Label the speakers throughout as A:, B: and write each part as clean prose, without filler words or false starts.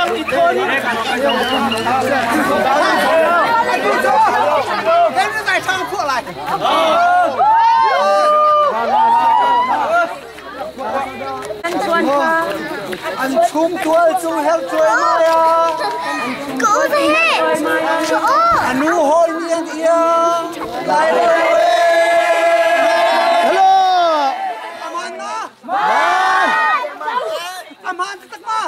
A: yang itu ni. Ini在唱过来。anh chung tuổi chung hết tuổi mai à
B: cũ thế
A: anh nu hồi nhiên kia lại đây hello aman na aman tất mà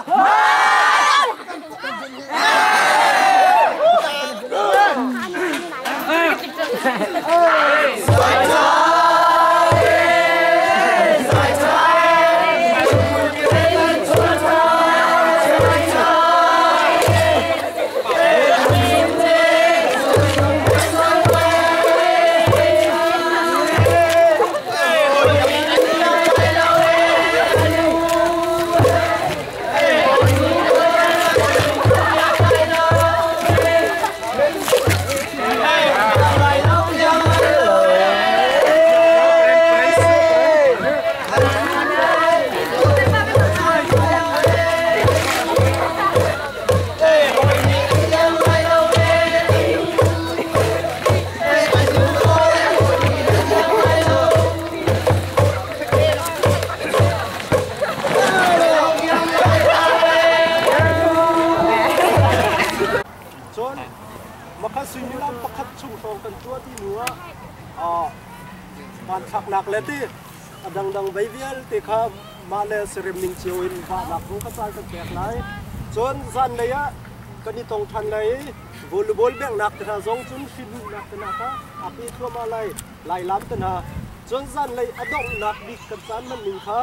A: มันชักหนักเลยที่ดังใบเวียนที่ข้ามาเลเซียมิงเชียวอินบ้านหนักรู้กระจายกันแตกไหลจนสั้นเลยอะกันนี่ตรงทันเลยวอลเลย์บอลแบ่งหนักแต่ถ้าสองจนฟิลหนักแต่นะคะอาปีทั่วมาเลยไล่ล้ำแต่นะจนสั้นเลยอดองหนักดิกันสั้นมันหนึ่งค่ะ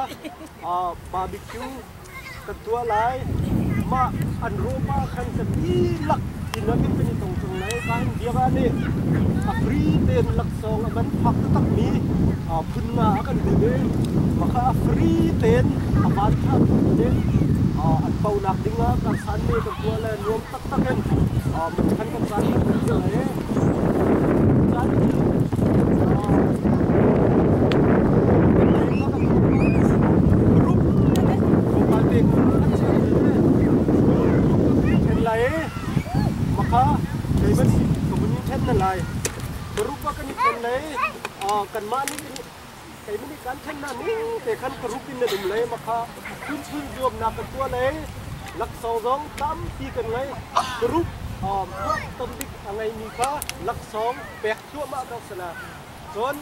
A: บาร์บีคิวกันตัวไหลมาอันรู้มาขันกันอีหลักอินนั้นเป็นตรงไหนการเดียวกันนี่ฟรีเต็นหลักสองมันพักตักมีพุ่นมากันดีมาค่ะฟรีเต็นบ้านท่าดีอันเป่าหนักดิ้งกันสันนี่กับตัวเลยรวมตักกันมันขันกันสันกันเลยสันรูปของการเด็กเห็นไรมาค่ะในมันกับมันเช่นนั่นไรberupa kan ikan lay, kan mani kay mani kan chen na ni, kay kan kerupin na dum lay maka kun job na kan tua lay, lak song tam ti kan lay, kerup tomdik angai ni ka lak song pek tua ma ka sana, son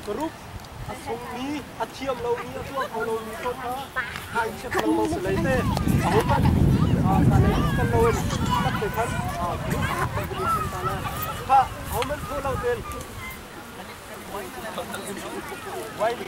A: kerup asung ni atiam lau ni tua kalau ni so ka, hai cek lau mau selai te, aku kan sana kan lau tak tekan kerup beli sana. How many people out there?